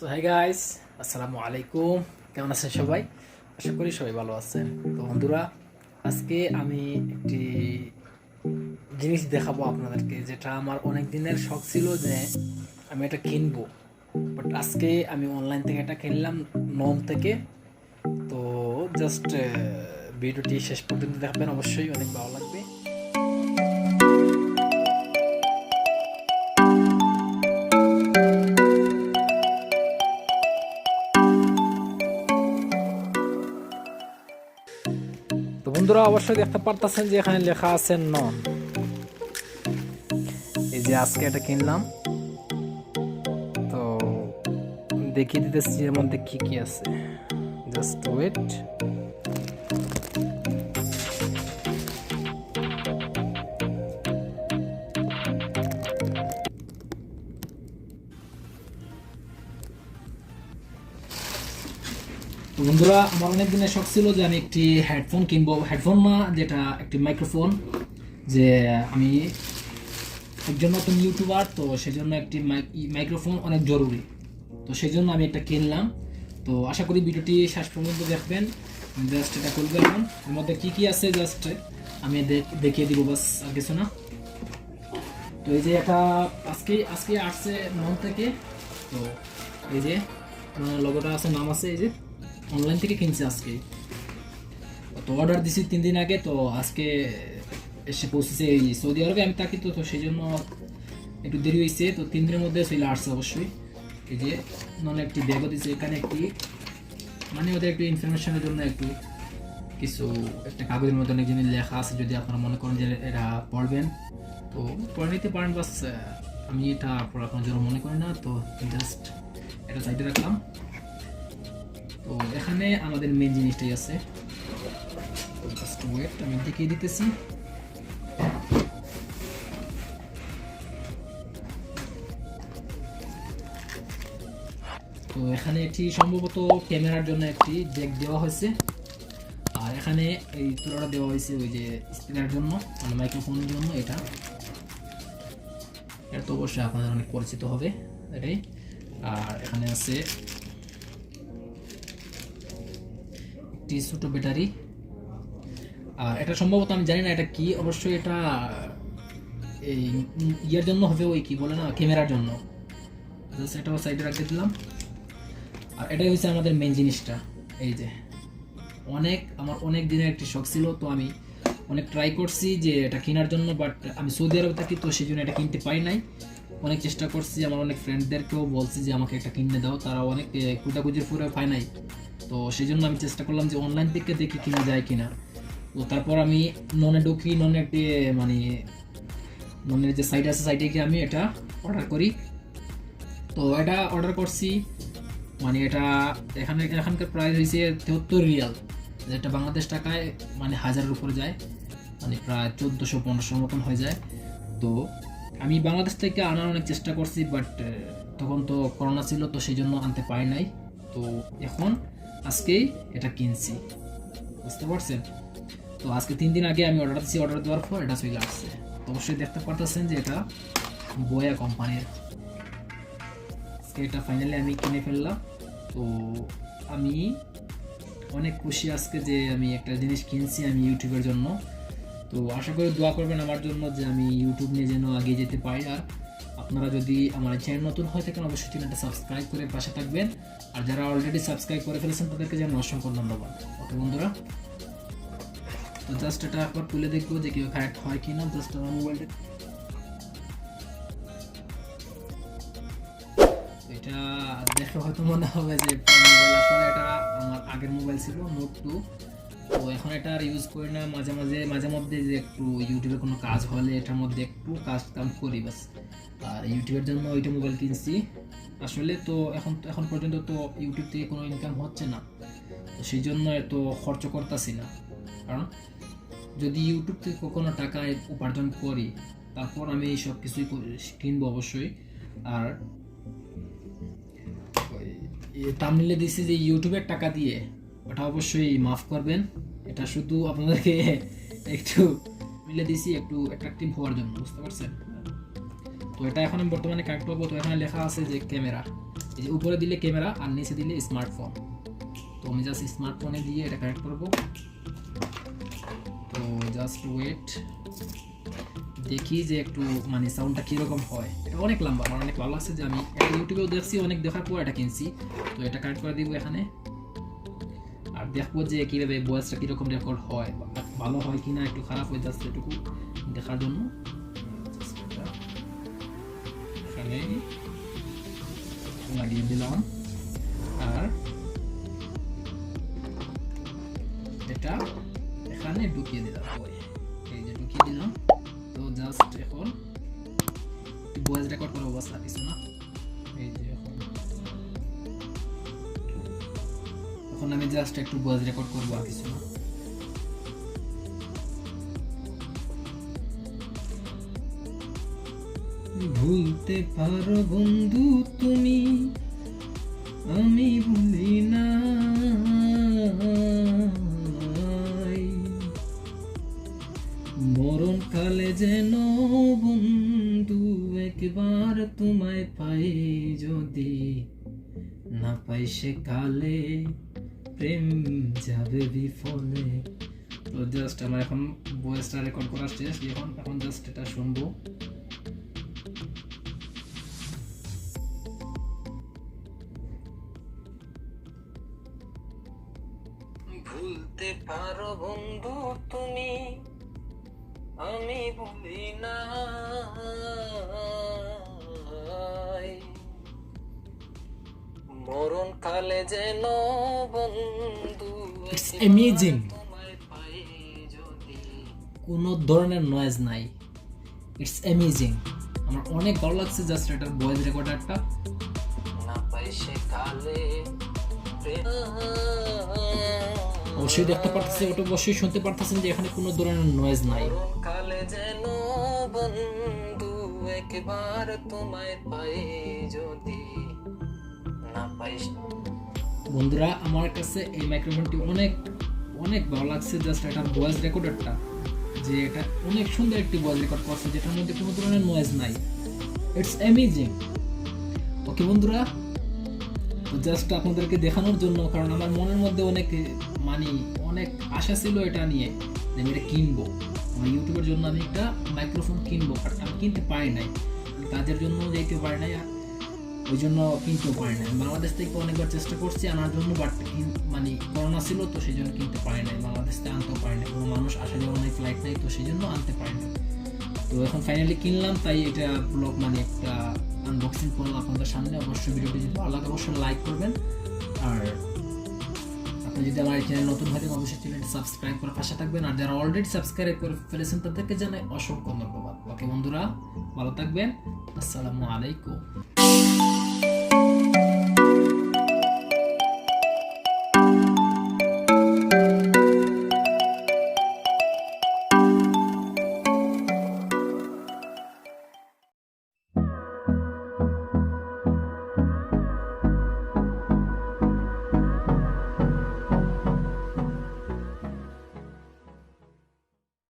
So hi guys, আসসালামু আলাইকুম। কেমন আছেন সবাই? আশা করি সবাই ভালো আছেন। তো বন্ধুরা, আজকে আমি একটি জিনিস দেখাবো আপনাদেরকে, যেটা আমার অনেক দিনের শখ ছিল যে আমি এটা কিনবো। বাট আজকে আমি অনলাইন থেকে এটা কিনলাম, নম থেকে। তো জাস্ট ভিডিওটি শেষ পর্যন্ত দেখবেন, অবশ্যই অনেক ভালো লাগবে। তো বন্ধুরা, অবশ্যই দেখতে পারতেছেন যে এখানে লেখা আছে নন। এই যে আজকে এটা কিনলাম, তো দেখিয়ে দিতেছি এর মধ্যে কি কি আছে। Just wait. তো বন্ধুরা, আমার অনেক দিনের শখ ছিল যে আমি একটি হেডফোন কিনবো। হেডফোন না, যেটা একটি মাইক্রোফোন। যে আমি একজন নতুন ইউটিউবার, তো সেজন্য একটি মাইক্রোফোন অনেক জরুরি। তো সেই জন্য আমি একটা কিনলাম। তো আশা করি ভিডিওটি শেষ পর্যন্ত দেখবেন। জাস্ট এটা খুলবে এখন, এর মধ্যে কি কি আছে জাস্ট আমি দেখিয়ে দিব, বাস আর কিছু না। তো এই যে এটা আজকে আসছে নন থেকে। তো এই যে লোগোটা আছে, নাম আছে। এই যে অনলাইন থেকে কিনছি আজকে। তো অর্ডার দিছি 3 দিন আগে, তো আজকে এসে পৌঁছেছে এই সৌদি আরবে। আমি থাকি, তো সেই জন্য একটু দেরি হয়েছে। তো 3 দিনের মধ্যে চলে আসছে অবশ্যই। এই যে নন একটি ব্যাগও দিচ্ছে, এখানে একটি মানে ওদের একটু ইনফরমেশনের জন্য একটু কিছু একটা কাগজের মধ্যে অনেক জিনিস লেখা আছে। যদি আপনারা মনে করেন যে এটা পড়বেন, তো পড়ে নিতে পারেন। বাস আমি এটা পড়ার জন্য মনে করি না, তো জাস্ট এটা সাইডে রাখলাম। তো এখানে আমাদের মেন জিনিসটাই আছে। জাস্ট ওয়েট, আমি দেখিয়ে দিতেছি। তো এখানে এটি সম্ভবত ক্যামেরার জন্য একটি জ্যাক দেওয়া হয়েছে। আর এখানে এই তুলাটা দেওয়া হয়েছে ওই যে স্পিকারের জন্য, মানে মাইক্রোফোনের জন্য। এটা তো অবশ্যই আপনাদের অনেক পরিচিত হবে এটাই। আর এখানে আছে একটি ছোট ব্যাটারি। আর এটা সম্ভবত আমি জানি না এটা কি, অবশ্যই এটা এই ইয়ের জন্য হবে, ওই কি বলে না, ক্যামেরার জন্য। জাস্ট এটাও সাইডে রাখতে দিলাম। আর এটাই হচ্ছে আমাদের মেন জিনিসটা। এই যে আমার অনেক দিনের একটি শখ ছিল, তো আমি অনেক ট্রাই করছি যে এটা কেনার জন্য। বাট আমি সৌদি আরবে থাকি, তো সেই জন্য এটা কিনতে পারি নাই। অনেক চেষ্টা করছি, আমার অনেক ফ্রেন্ডদেরকেও বলছি যে আমাকে একটা কিনে দাও, তারা অনেক কুটাকুজির পুরো পায় নাই। তো সেই জন্য আমি চেষ্টা করলাম যে অনলাইন থেকে দেখি কিনা যায় কিনা। তো তারপর আমি ননে ঢুকি, ননে একটি মানে ননের যে সাইট আছে, সাইটে গিয়ে আমি এটা অর্ডার করি। তো এটা অর্ডার করছি, মানে এটা এখানকার প্রাইস হয়েছে 73 রিয়াল, যেটা বাংলাদেশ টাকায় মানে 1000-এর উপরে যায়, মানে প্রায় 1400-1500 মতন হয়ে যায়। তো আমি বাংলাদেশ থেকে আনার অনেক চেষ্টা করছি, বাট তখন তো করোনা ছিল, তো সেই জন্য আনতে পারি নাই। তো এখন আজকেই এটা কিনছি, বুঝতে পারছেন? তো আজকে 3 দিন আগে আমি অর্ডার দিচ্ছি, অর্ডার দেওয়ার পর এটা চলে আসছে। তো অবশ্যই দেখতে পারতেছেন যে এটা বয়া কোম্পানির। এটা ফাইনালি আমি কিনে ফেললাম। তো আমি অনেক খুশি আজকে যে আমি একটা জিনিস কিনছি আমি ইউটিউবের জন্য। তো আশা করি দোয়া করবেন আমার জন্য, যে আমি ইউটিউব নিয়ে যেন আগে যেতে পারি। আর আপনারা যদি আমার চ্যানেল নতুন হয়ে থাকেন, অবশ্যই চ্যানেলটা সাবস্ক্রাইব করে পাশে থাকবেন। আর যারা অলরেডি সাবস্ক্রাইব করে ফেলেছেন তাদেরকে যেন অসংখ্য ধন্যবাদ। ওকে বন্ধুরা, তো জাস্ট এটা একবার তুলে দেখবো যে কেউ কারেক্ট হয় কিনা। জাস্ট আমার মোবাইলটা, এটা দেখে হয়তো মনে হবে যে মোবাইল, আসলে এটা আমার আগের মোবাইল ছিল, নোট 2। তো এখন এটা আর ইউজ করি না। মাঝে মধ্যে যে একটু ইউটিউবে কোনো কাজ হলে এটার মধ্যে একটু কাম করি বাস। আর ইউটিউবের জন্য ওইটা মোবাইল কিনছি আসলে। তো এখন পর্যন্ত তো ইউটিউব থেকে কোনো ইনকাম হচ্ছে না, তো সেই জন্য এত খরচ করতেছি না। কারণ যদি ইউটিউব থেকে কোনো টাকা উপার্জন করি, তারপর আমি এই সব কিছুই কিনবো অবশ্যই। আর থাম্বনেইলে দিছি যে ইউটিউবের টাকা দিয়ে, ওটা অবশ্যই মাফ করবেন। এটা শুধু আপনাদেরকে একটু মিলে দিছি, একটু অ্যাট্রাকটিভ হওয়ার জন্য, বুঝতে পারছেন? তো এটা এখন আমি বর্তমানে কানেক্ট করবো। তো এখানে লেখা আছে যে ক্যামেরা, এই যে উপরে দিলে ক্যামেরা আর নিচে দিলে স্মার্টফোন। তো আমি জাস্ট স্মার্টফোনে দিয়ে এটা কানেক্ট করব। তো জাস্ট ওয়েট, দেখি যে একটু মানে সাউন্ডটা কীরকম হয়। এটা অনেক লম্বা, আমার অনেক ভালো লাগছে যে আমি এটা ইউটিউবেও দেখছি, অনেক দেখার পর এটা কিনছি। তো এটা কানেক্ট করে দিব এখানে, আর দেখবো যে কীভাবে ভয়েসটা কীরকম রেকর্ড হয়, ভালো হয় কি না, একটু খারাপ হয়ে যাচ্ছে এটুকু দেখার জন্য। এখানে লাগিয়ে দিলাম আর এটা এখানে ঢুকিয়ে দিলাম, এই যে ঢুকিয়ে দিলাম। তো জাস্ট এখন ভয়েস রেকর্ড করার অবস্থা কিছু না। এই যে এখন আমি জাস্ট একটু ভয়েস রেকর্ড করবো, আর কিছু না। ভুলতে পারো বন্ধু তুমি, আমি ভুলি না। মরণ কালে যেন বন্ধু একবার তোমায় পাই, যদি না পাই সে কালে প্রেম যাবে বিফলে। তো জাস্ট আমার এখন ভয়েসটা রেকর্ড করার শেষ, এখন জাস্ট এটা শুনবো। ভুলতে পারো বন্ধু তুমি, আমি ভুলি না। মরণ কালে যেন বন্ধু, ইটস অ্যামেজিং। কোনো ধরনের নয়েজ নাই, ইটস অ্যামেজিং। আমার অনেক ভালো লাগছে জাস্ট এটার ভয়েস রেকর্ডারটা। না পাই সে কালে অবশ্যই দেখতে পারতেছেন, ওটা অবশ্যই শুনতে পারতেছেন যে এখানে কোনো ধরনের নয়েজ নাই। কালে যেন বন্ধু একবার তোমায় পাই, যদি না পাই। বন্ধুরা আমার কাছে এই মাইক্রোফোনটি অনেক অনেক ভালো লাগছে, জাস্ট এটার ভয়েস রেকর্ডারটা, যে এটা অনেক সুন্দর একটি ভয়েস রেকর্ড করছে যেটার মধ্যে কোনো ধরনের নয়েজ নাই। It's amazing. ওকে বন্ধুরা, তো জাস্ট আপনাদেরকে দেখানোর জন্য, কারণ আমার মনের মধ্যে অনেক অনেক আশা ছিল এটা নিয়ে যে আমি এটা কিনবো, আমার ইউটিউবের জন্য আমি একটা মাইক্রোফোন কিনবো, বাট আমি কিনতে পারি নাই, কাজের জন্য যাইতে পারি নাই, ওই জন্য কিনতেও পারি নাই। বাংলাদেশ থেকে অনেকবার চেষ্টা করছি আনার জন্য, বাট করোনা ছিল তো সেই জন্য কিনতে পারি নাই, বাংলাদেশ থেকে আনতেও পারি নাই, কোনো মানুষ আসা যাওয়া নাই, ফ্লাইট নাই, তো সেই জন্য আনতে পারি নাই। তো এখন ফাইনালি কিনলাম, তাই এটা ব্লগ একটা আনবক্সিং করলাম আপনাদের সামনে। অবশ্যই ভিডিওটি যদি ভালো লাগে অবশ্যই লাইক করবেন, আর আপনি যদি আমার এই চ্যানেল নতুন হয় অবশ্যই চ্যানেলটি সাবস্ক্রাইব করে পাশে থাকবেন, আর যারা অলরেডি সাবস্ক্রাইব করে ফেলেছেন তাদেরকে জানাই অসংখ্য ধন্যবাদ। ওকে বন্ধুরা, ভালো থাকবেন। আসসালামু আলাইকুম।